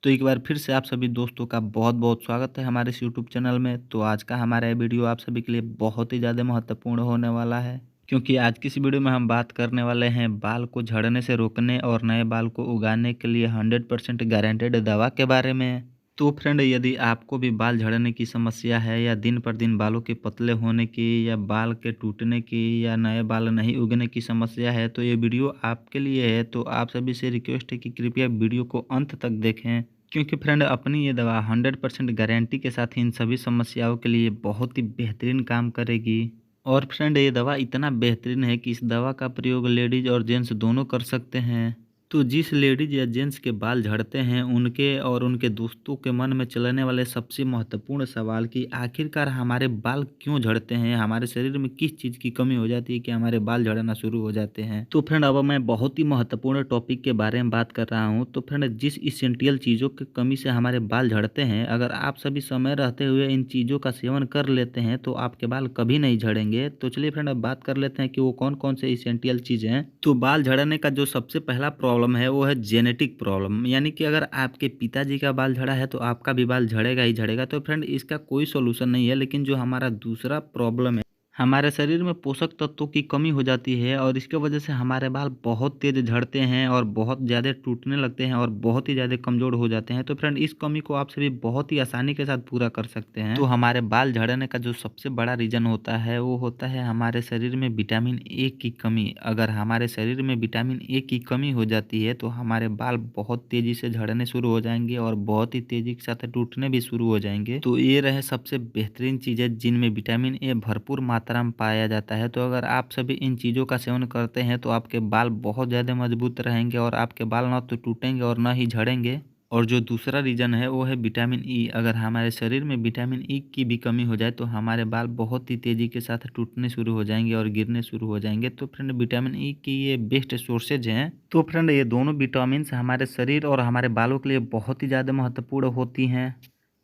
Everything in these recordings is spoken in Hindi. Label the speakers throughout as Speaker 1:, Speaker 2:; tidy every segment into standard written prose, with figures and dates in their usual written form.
Speaker 1: तो एक बार फिर से आप सभी दोस्तों का बहुत-बहुत स्वागत है हमारे इस यूट्यूब चैनल में। तो आज का हमारा ये वीडियो आप सभी के लिए बहुत ही ज़्यादा महत्वपूर्ण होने वाला है, क्योंकि आज की इस वीडियो में हम बात करने वाले हैं बाल को झड़ने से रोकने और नए बाल को उगाने के लिए 100% गारंटेड दवा के बारे में। तो फ्रेंड, यदि आपको भी बाल झड़ने की समस्या है या दिन पर दिन बालों के पतले होने की या बाल के टूटने की या नए बाल नहीं उगने की समस्या है, तो ये वीडियो आपके लिए है। तो आप सभी से रिक्वेस्ट है कि कृपया वीडियो को अंत तक देखें, क्योंकि फ्रेंड अपनी ये दवा 100% गारंटी के साथ इन सभी समस्याओं के लिए बहुत ही बेहतरीन काम करेगी। और फ्रेंड ये दवा इतना बेहतरीन है कि इस दवा का प्रयोग लेडीज और जेंट्स दोनों कर सकते हैं। तो जिस लेडीज या जेंट्स के बाल झड़ते हैं, उनके और उनके दोस्तों के मन में चलने वाले सबसे महत्वपूर्ण सवाल कि आखिरकार हमारे बाल क्यों झड़ते हैं, हमारे शरीर में किस चीज़ की कमी हो जाती है कि हमारे बाल झड़ना शुरू हो जाते हैं। तो फ्रेंड अब मैं बहुत ही महत्वपूर्ण टॉपिक के बारे में बात कर रहा हूँ। तो फ्रेंड जिस इसेंशियल चीज़ों की कमी से हमारे बाल झड़ते हैं, अगर आप सभी समय रहते हुए इन चीज़ों का सेवन कर लेते हैं तो आपके बाल कभी नहीं झड़ेंगे। तो चलिए फ्रेंड अब बात कर लेते हैं कि वो कौन कौन से इसेंशियल चीज़ें हैं। तो बाल झड़ने का जो सबसे पहला प्रॉब्लम है वो है जेनेटिक प्रॉब्लम, यानी कि अगर आपके पिताजी का बाल झड़ा है तो आपका भी बाल झड़ेगा ही झड़ेगा। तो फ्रेंड इसका कोई सॉल्यूशन नहीं है, लेकिन जो हमारा दूसरा प्रॉब्लम है, हमारे शरीर में पोषक तत्वों की कमी हो जाती है और इसके वजह से हमारे बाल बहुत तेज झड़ते हैं और बहुत ज़्यादा टूटने लगते हैं और बहुत ही ज़्यादा कमज़ोर हो जाते हैं। तो फ्रेंड इस कमी को आप सभी बहुत ही आसानी के साथ पूरा कर सकते हैं। तो हमारे बाल झड़ने का जो सबसे बड़ा रीज़न होता है वो होता है हमारे शरीर में विटामिन ए की कमी। अगर हमारे शरीर में विटामिन ए की कमी हो जाती है तो हमारे बाल बहुत तेज़ी से झड़ने शुरू हो जाएंगे और बहुत ही तेज़ी के साथ टूटने भी शुरू हो जाएंगे। तो ये रहे सबसे बेहतरीन चीज़ें जिनमें विटामिन ए भरपूर मात्रा में पाया जाता है। तो अगर आप सभी इन चीज़ों का सेवन करते हैं तो आपके बाल बहुत ज़्यादा मजबूत रहेंगे और आपके बाल ना तो टूटेंगे और ना ही झड़ेंगे। और जो दूसरा रीज़न है वो है विटामिन ई। अगर हमारे शरीर में विटामिन ई की भी कमी हो जाए तो हमारे बाल बहुत ही तेज़ी के साथ टूटने शुरू हो जाएंगे और गिरने शुरू हो जाएंगे। तो फ्रेंड विटामिन ई की ये बेस्ट सोर्सेज हैं। तो फ्रेंड ये दोनों विटामिन हमारे शरीर और हमारे बालों के लिए बहुत ही ज़्यादा महत्वपूर्ण होती हैं।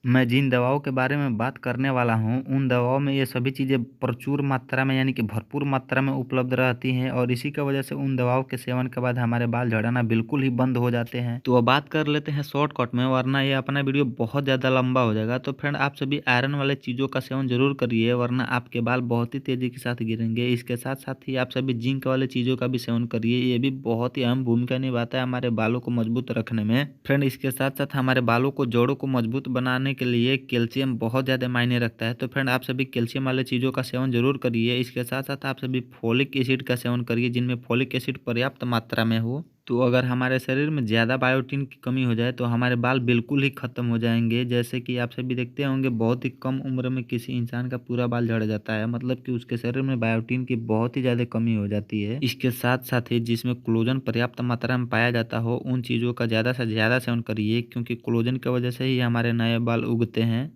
Speaker 1: मैं जिन दवाओं के बारे में बात करने वाला हूँ, उन दवाओं में ये सभी चीज़ें प्रचुर मात्रा में यानी कि भरपूर मात्रा में उपलब्ध रहती हैं और इसी की वजह से उन दवाओं के सेवन के बाद हमारे बाल झड़ना बिल्कुल ही बंद हो जाते हैं। तो अब बात कर लेते हैं शॉर्टकट में, वरना ये अपना वीडियो बहुत ज़्यादा लंबा हो जाएगा। तो फ्रेंड आप सभी आयरन वाले चीज़ों का सेवन जरूर करिए, वरना आपके बाल बहुत ही तेज़ी के साथ गिरेंगे। इसके साथ साथ ही आप सभी जिंक वाले चीज़ों का भी सेवन करिए, ये भी बहुत ही अहम भूमिका निभाता है हमारे बालों को मजबूत रखने में। फ्रेंड इसके साथ साथ हमारे बालों को जोड़ों को मजबूत बनाने के लिए कैल्शियम बहुत ज़्यादा मायने रखता है। तो फ्रेंड आप सभी कैल्शियम वाले चीज़ों का सेवन जरूर करिए। इसके साथ साथ आप सभी फोलिक एसिड का सेवन करिए, जिनमें फोलिक एसिड पर्याप्त मात्रा में हो। तो अगर हमारे शरीर में ज़्यादा बायोटीन की कमी हो जाए तो हमारे बाल बिल्कुल ही ख़त्म हो जाएंगे। जैसे कि आप सभी देखते होंगे बहुत ही कम उम्र में किसी इंसान का पूरा बाल झड़ जाता है, मतलब कि उसके शरीर में बायोटीन की बहुत ही ज़्यादा कमी हो जाती है। इसके साथ साथ ही जिसमें कोलेजन पर्याप्त मात्रा में पाया जाता हो, उन चीज़ों का ज़्यादा से ज़्यादा सेवन करिए, क्योंकि कोलेजन की वजह से ही हमारे नए बाल उगते हैं।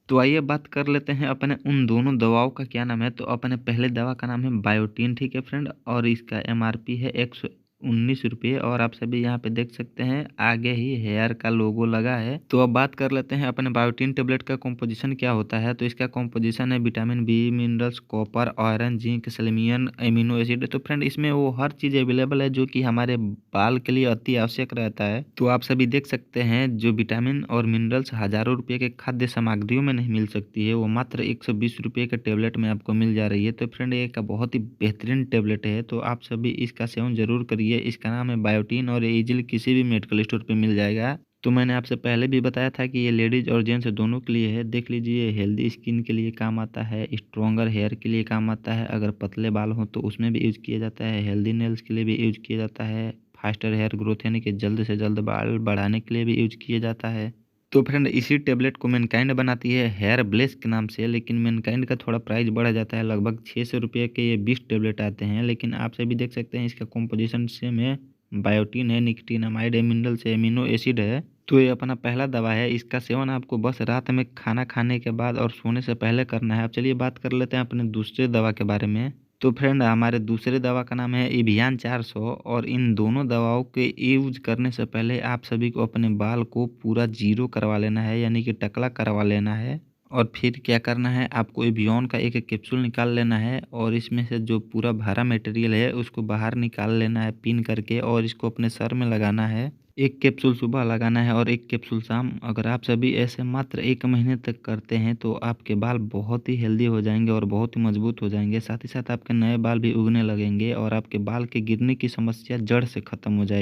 Speaker 1: तो आइए बात कर लेते हैं अपने उन दोनों दवाओं का क्या नाम है। तो अपने पहले दवा का नाम है बायोटीन, ठीक है फ्रेंड, और इसका एमआरपी है 119 रुपये और आप सभी यहाँ पे देख सकते हैं आगे ही हेयर का लोगो लगा है। तो अब बात कर लेते हैं अपने बायोटीन टेबलेट का कॉम्पोजिशन क्या होता है। तो इसका कॉम्पोजिशन है vitamin B, minerals, copper, iron, zinc, selenium, amino acid. तो फ्रेंड इसमें वो हर चीज़ अवेलेबल है जो कि हमारे बाल के लिए अति आवश्यक रहता है। तो आप सभी देख सकते हैं जो विटामिन और मिनरल्स हज़ारों रुपये के खाद्य सामग्रियों में नहीं मिल सकती है, वो मात्र 120 रुपये के टेबलेट में आपको मिल जा रही है। तो फ्रेंड ये एक बहुत ही बेहतरीन टेबलेट है, तो आप सभी इसका सेवन जरूर करिए। इसका नाम है बायोटीन और ये इजीली किसी भी मेडिकल स्टोर पे मिल जाएगा। तो मैंने आपसे पहले भी बताया था कि ये लेडीज और जेंट्स दोनों के लिए है। देख लीजिए, हेल्दी स्किन के लिए काम आता है, स्ट्रॉन्गर हेयर के लिए काम आता है, अगर पतले बाल हो तो उसमें भी यूज किया जाता है, हेल्दी नेल्स के लिए भी यूज किया जाता है, फास्टर हेयर ग्रोथ यानी कि जल्द से जल्द बाल बढ़ाने के लिए भी यूज किया जाता है। तो फ्रेंड इसी टेबलेट को मैनकाइंड बनाती है हेयर ब्लेस के नाम से, लेकिन मैनकाइंड का थोड़ा प्राइस बढ़ जाता है, लगभग 600 रुपये के ये 20 टेबलेट आते हैं। लेकिन आप सभी देख सकते हैं इसका कॉम्पोजिशन सेम है, बायोटीन है, निकोटीनामाइड है, मिनरल्स है, एमिनो एसिड है। तो ये अपना पहला दवा है, इसका सेवन आपको बस रात में खाना खाने के बाद और सोने से पहले करना है। अब चलिए बात कर लेते हैं अपने दूसरे दवा के बारे में। तो फ्रेंड हमारे दूसरे दवा का नाम है इवियान 400 और इन दोनों दवाओं के यूज करने से पहले आप सभी को अपने बाल को पूरा जीरो करवा लेना है, यानी कि टकला करवा लेना है। और फिर क्या करना है, आपको एवियन का एक कैप्सूल निकाल लेना है और इसमें से जो पूरा भरा मटेरियल है उसको बाहर निकाल लेना है पिन करके, और इसको अपने सर में लगाना है। 1 कैप्सूल सुबह लगाना है और 1 कैप्सूल शाम। अगर आप सभी ऐसे मात्र 1 महीने तक करते हैं तो आपके बाल बहुत ही हेल्दी हो जाएँगे और बहुत ही मजबूत हो जाएँगे। साथ ही साथ आपके नए बाल भी उगने लगेंगे और आपके बाल के गिरने की समस्या जड़ से खत्म हो जाएगी।